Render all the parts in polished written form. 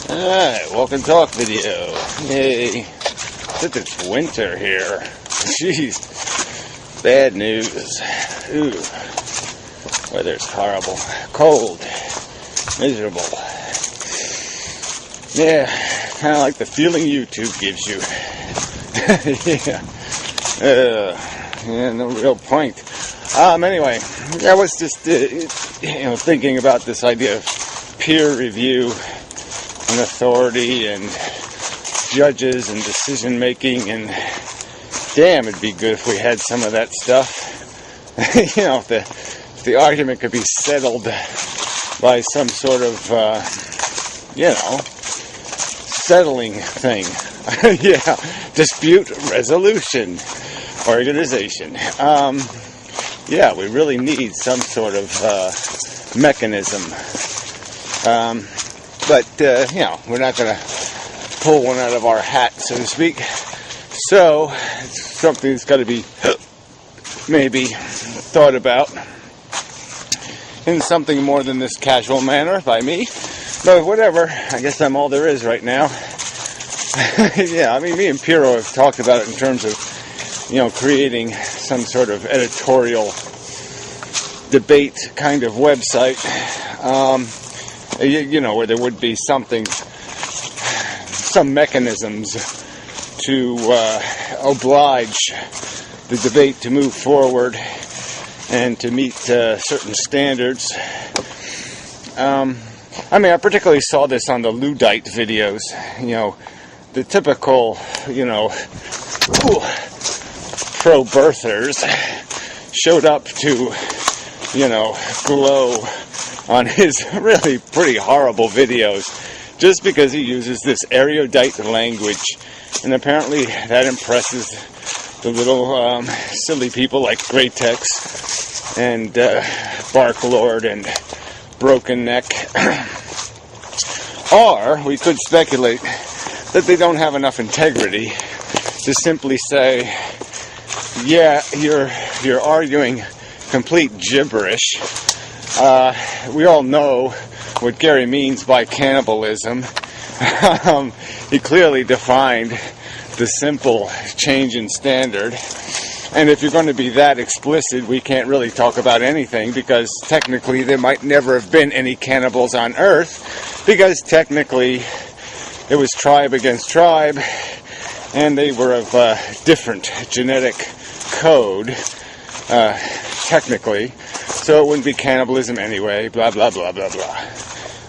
Alright, walk and talk video. Yay. Since it's winter here. Jeez. Bad news. Ooh. Weather's horrible. Cold. Miserable. Yeah. Kind of like the feeling YouTube gives you. Yeah. No real point. Anyway, I was just, thinking about this idea of peer review and authority and judges and decision making, and damn, it'd be good if we had some of that stuff. If the argument could be settled by some sort of settling thing. Yeah, dispute resolution organization. Yeah, we really need some sort of mechanism. But we're not going to pull one out of our hat, so to speak. So, it's something that's got to be maybe thought about in something more than this casual manner by me. But whatever, I guess I'm all there is right now. Yeah, me and Piero have talked about it in terms of, creating some sort of editorial debate kind of website. Where there would be some mechanisms to oblige the debate to move forward and to meet certain standards. I particularly saw this on the Luddite videos. The typical, pro-birthers showed up to, glow on his really pretty horrible videos just because he uses this erudite language, and apparently that impresses the little silly people like Greytex and Barklord and Broken Neck. Or we could speculate that they don't have enough integrity to simply say, yeah, you're arguing complete gibberish. We all know what Gary means by cannibalism. He clearly defined the simple change in standard. And if you're going to be that explicit, we can't really talk about anything, because technically there might never have been any cannibals on Earth, because technically it was tribe against tribe, and they were of different genetic code, technically. So it wouldn't be cannibalism anyway, blah, blah, blah, blah, blah.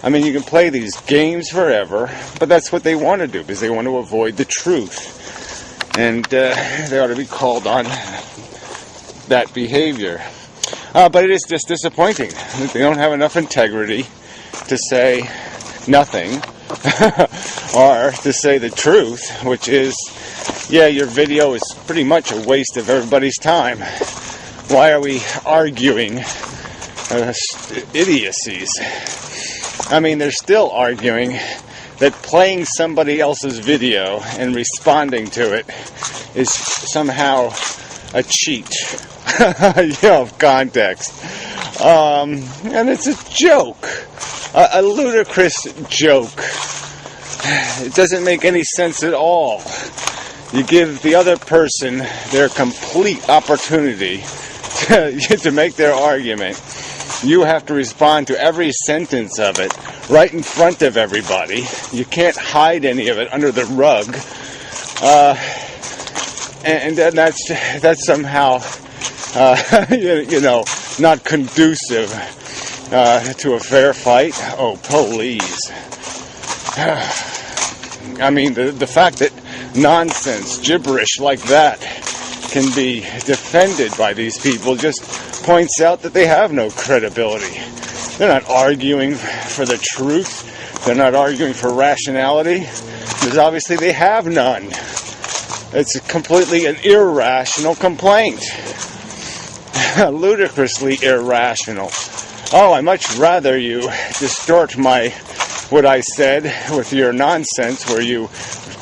You can play these games forever, but that's what they want to do, because they want to avoid the truth. And they ought to be called on that behavior. But it is just disappointing that they don't have enough integrity to say nothing, or to say the truth, which is, yeah, your video is pretty much a waste of everybody's time. Why are we arguing idiocies? They're still arguing that playing somebody else's video and responding to it is somehow a cheat of context. And it's a joke, a ludicrous joke. It doesn't make any sense at all. You give the other person their complete opportunity to make their argument. You have to respond to every sentence of it right in front of everybody. You can't hide any of it under the rug. And that's somehow, not conducive to a fair fight. Oh, please. The fact that nonsense, gibberish like that can be defended by these people just points out that they have no credibility. They're not arguing for the truth. They're not arguing for rationality, because obviously they have none. It's completely an irrational complaint. Ludicrously irrational. Oh, I'd much rather you distort what I said with your nonsense, where you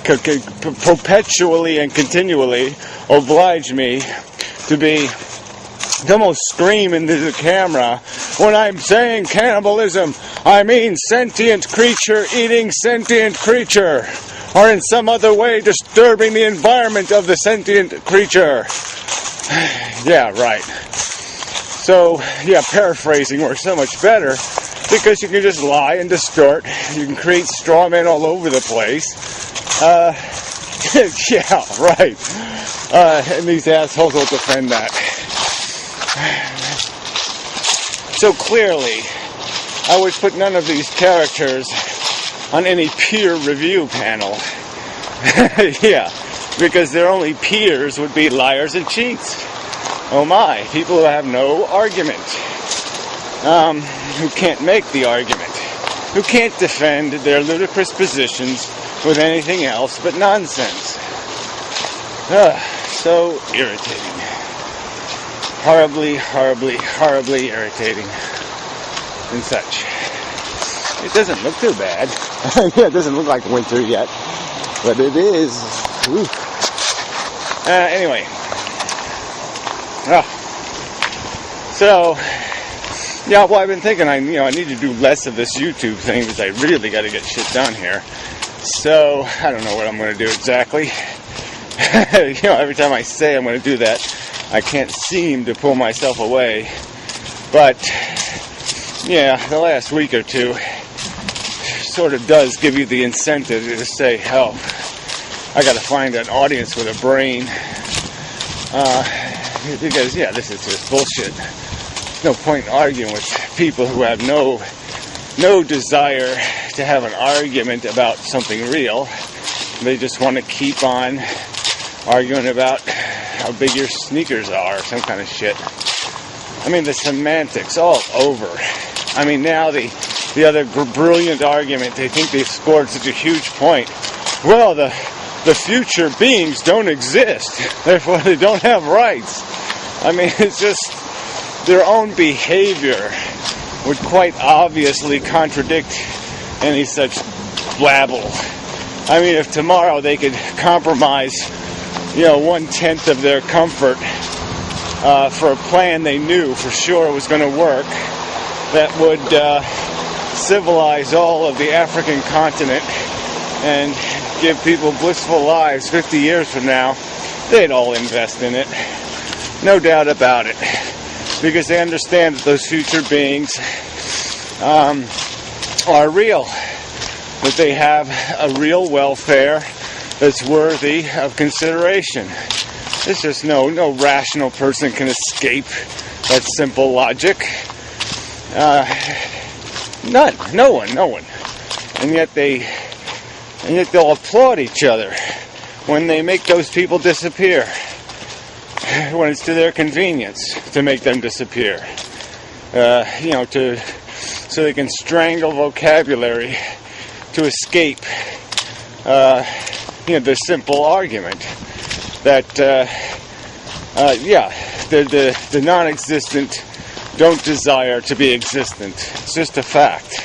perpetually and continually oblige me to be to almost scream into the camera, when I'm saying cannibalism, I mean sentient creature eating sentient creature, or in some other way disturbing the environment of the sentient creature. Yeah, right. So, yeah, paraphrasing works so much better, because you can just lie and distort. You can create straw men all over the place. Yeah, right. And these assholes will defend that. So clearly, I would put none of these characters on any peer review panel. Yeah, because their only peers would be liars and cheats. Oh my, people who have no argument. Who can't make the argument. Who can't defend their ludicrous positions with anything else but nonsense. So irritating. Horribly, horribly, horribly irritating. And such. It doesn't look too bad. Yeah, it doesn't look like winter yet. But it is. Anyway. So, yeah, well, I've been thinking I need to do less of this YouTube thing, because I really got to get shit done here. So, I don't know what I'm going to do exactly. Every time I say I'm going to do that, I can't seem to pull myself away. But, yeah, the last week or two sort of does give you the incentive to say, oh, I got to find an audience with a brain. Because, yeah, this is just bullshit. No point in arguing with people who have no desire to have an argument about something real. They just want to keep on arguing about how big your sneakers are, or some kind of shit. I mean, the semantics all over. I mean, now the other brilliant argument, they think they've scored such a huge point. Well, the future beings don't exist, therefore they don't have rights. I mean, it's just their own behavior would quite obviously contradict any such blabble. I mean, if tomorrow they could compromise, 1/10 of their comfort for a plan they knew for sure was going to work, that would civilize all of the African continent and give people blissful lives 50 years from now, they'd all invest in it. No doubt about it. Because they understand that those future beings are real. That they have a real welfare that's worthy of consideration. There's just no rational person can escape that simple logic. None. No one. And yet they'll applaud each other when they make those people disappear. When it's to their convenience to make them disappear. So they can strangle vocabulary to escape, the simple argument that, the non-existent don't desire to be existent. It's just a fact.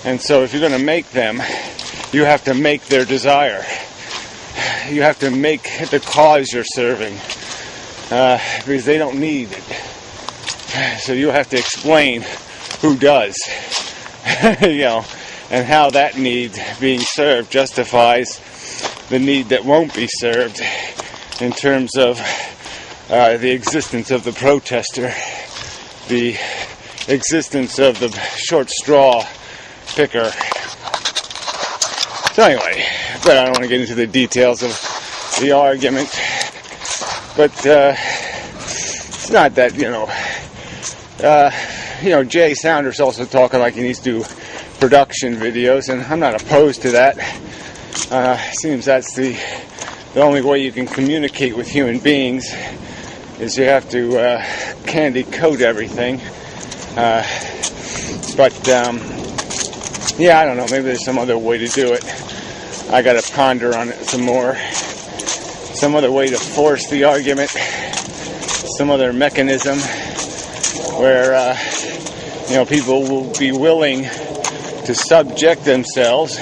And so if you're going to make them, you have to make their desire. You have to make the cause you're serving. Because they don't need it. So you have to explain who does. And how that need being served justifies the need that won't be served in terms of the existence of the protester, the existence of the short straw picker. So anyway, but I don't want to get into the details of the argument. But it's not that, Jay Saunders also talking like he needs to do production videos, and I'm not opposed to that. Seems that's the only way you can communicate with human beings, is you have to candy coat everything. But I don't know, maybe there's some other way to do it. I gotta ponder on it some more. Some other way to force the argument, some other mechanism where people will be willing to subject themselves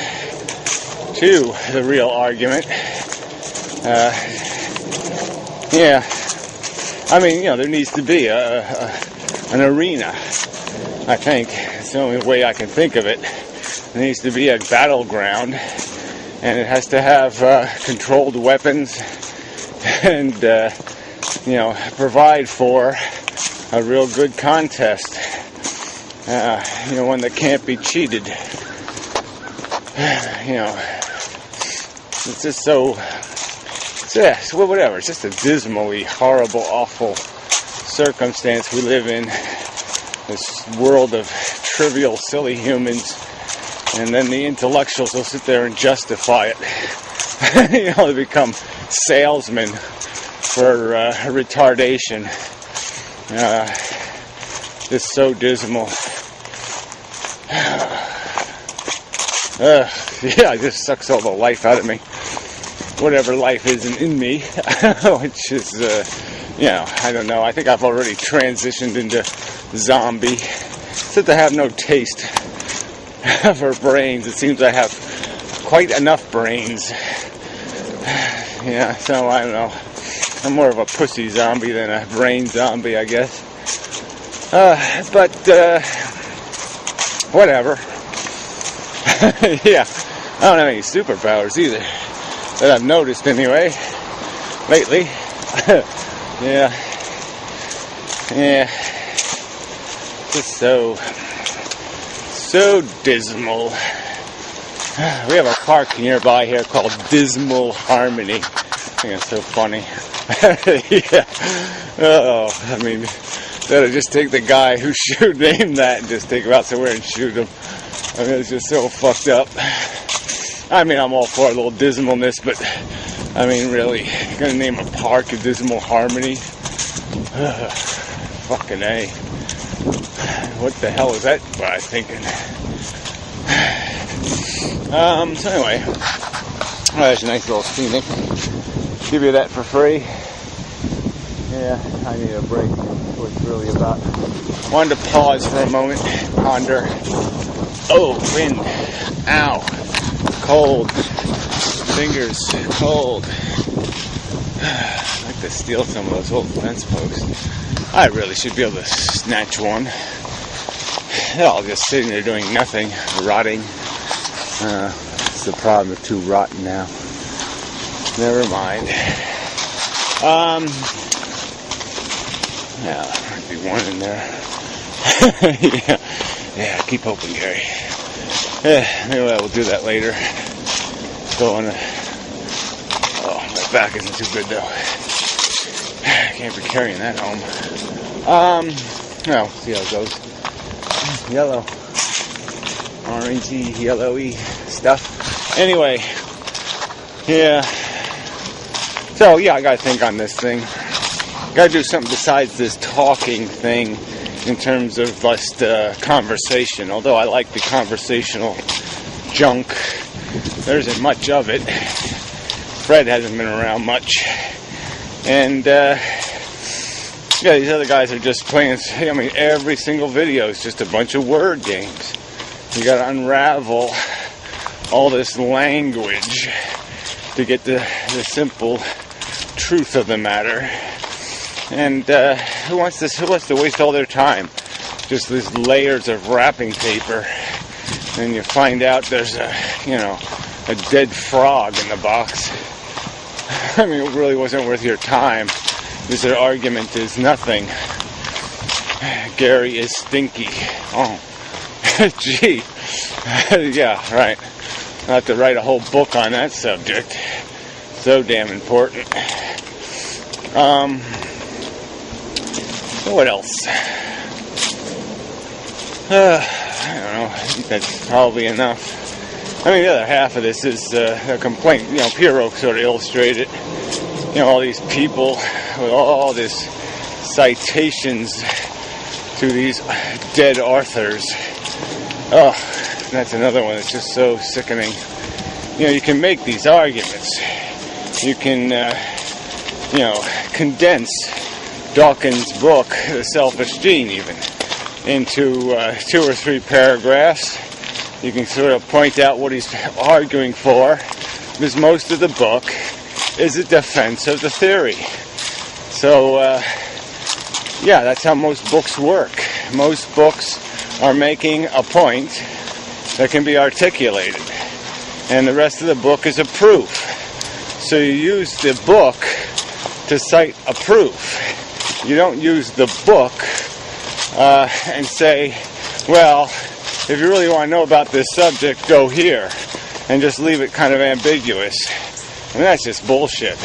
to the real argument. I mean, there needs to be an arena. I think it's the only way I can think of it. There needs to be a battleground, and it has to have controlled weapons, and provide for a real good contest. One that can't be cheated. It's just so. So whatever. It's just a dismally horrible, awful circumstance we live in. This world of trivial, silly humans, and then the intellectuals will sit there and justify it. They become salesmen for retardation. Just so dismal. It just sucks all the life out of me. Whatever life isn't in me, which is, I don't know. I think I've already transitioned into zombie. Except I have no taste for brains. It seems I have quite enough brains. So I don't know. I'm more of a pussy zombie than a brain zombie, I guess. But whatever. I don't have any superpowers either. That I've noticed anyway, lately. Yeah. Just so dismal. We have a park nearby here called Dismal Harmony. I think it's so funny. I mean, better just take the guy who should name that and just take him out somewhere and shoot him. I mean, it's just so fucked up. I mean, I'm all for a little dismalness, but I mean, really, you're gonna name a park of Dismal Harmony? Fucking A. What the hell is that guy thinking? So anyway, there's a nice little scenic. Give you that for free. Yeah, I need a break. That's what it's really about. Wanted to pause for a moment, ponder. Oh, wind. Ow. Cold. Fingers cold. I'd like to steal some of those old fence posts. I really should be able to snatch one. They're all just sitting there doing nothing, rotting. It's the problem of too rotten now. Never mind. Yeah, there might be one in there. Yeah, keep hoping, Gary. Anyway, we'll do that later. My back isn't too good though. Can't be carrying that home. Well, see how it goes. Yellow, orangey, yellowy stuff. Anyway, yeah. So yeah, I gotta think on this thing. Gotta do something besides this talking thing. In terms of just conversation, although I like the conversational junk, there isn't much of it. Fred hasn't been around much, and these other guys are just playing. I mean, every single video is just a bunch of word games. You got to unravel all this language to get the simple truth of the matter. And who wants to waste all their time? Just these layers of wrapping paper, and you find out there's a dead frog in the box. I mean, it really wasn't worth your time. This argument is nothing. Gary is stinky. Oh, gee, yeah, right. I'll have to write a whole book on that subject. So damn important. What else? I don't know. I think that's probably enough. I mean, the other half of this is a complaint. Piero sort of illustrated. All these people with all this citations to these dead authors. Oh, that's another one that's just so sickening. You can make these arguments. You can, condense Dawkins' book, The Selfish Gene, even, into 2 or 3 paragraphs. You can sort of point out what he's arguing for, because most of the book is a defense of the theory. So, yeah, that's how most books work. Most books are making a point that can be articulated, and the rest of the book is a proof. So you use the book to cite a proof. You don't use the book and say, well, if you really want to know about this subject, go here, and just leave it kind of ambiguous. And that's just bullshit.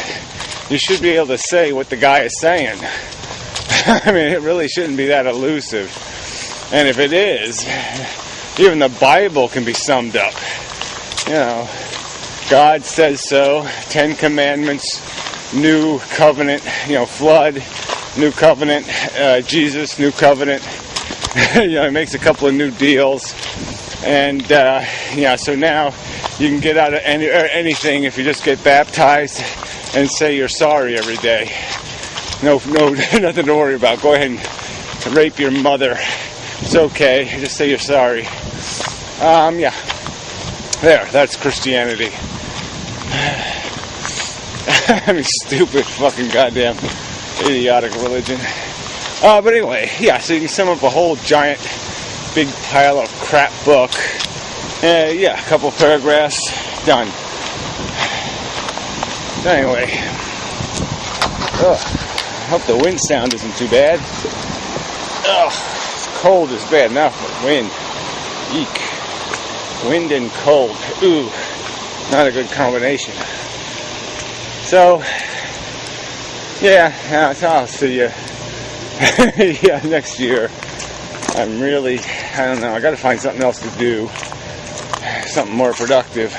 You should be able to say what the guy is saying. I mean, it really shouldn't be that elusive. And if it is, even the Bible can be summed up. You know, God says so, 10 Commandments, New Covenant, flood, New Covenant, Jesus, New Covenant. He makes a couple of new deals. And, so now you can get out of anything if you just get baptized and say you're sorry every day. No, nothing to worry about. Go ahead and rape your mother. It's okay. Just say you're sorry. There, that's Christianity. I mean, stupid fucking goddamn idiotic religion. But anyway, so you can sum up a whole giant big pile of crap book. A couple paragraphs, done. Anyway, I hope the wind sound isn't too bad. It's cold is bad enough, but wind, eek. Wind and cold, ooh, not a good combination. So, I'll see you. Next year. I don't know, I gotta find something else to do. Something more productive.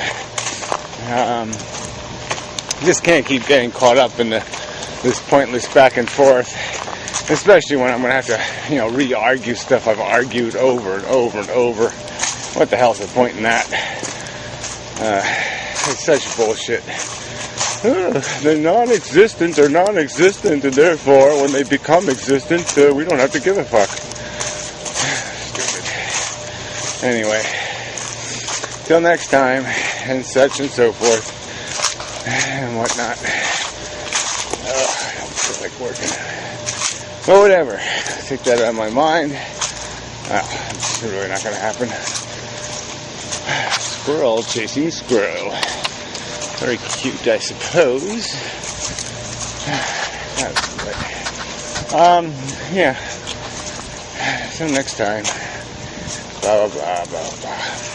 Just can't keep getting caught up in this pointless back and forth. Especially when I'm gonna have to, re-argue stuff I've argued over and over and over. What the hell's the point in that? It's such bullshit. They're non-existent, and therefore, when they become existent, we don't have to give a fuck. Stupid. Anyway, till next time, and such and so forth, and whatnot. I don't feel like working. But whatever, take that out of my mind. It's really not going to happen. Squirrel chasing squirrel. Very cute, I suppose. So next time. Blah, blah, blah, blah, blah.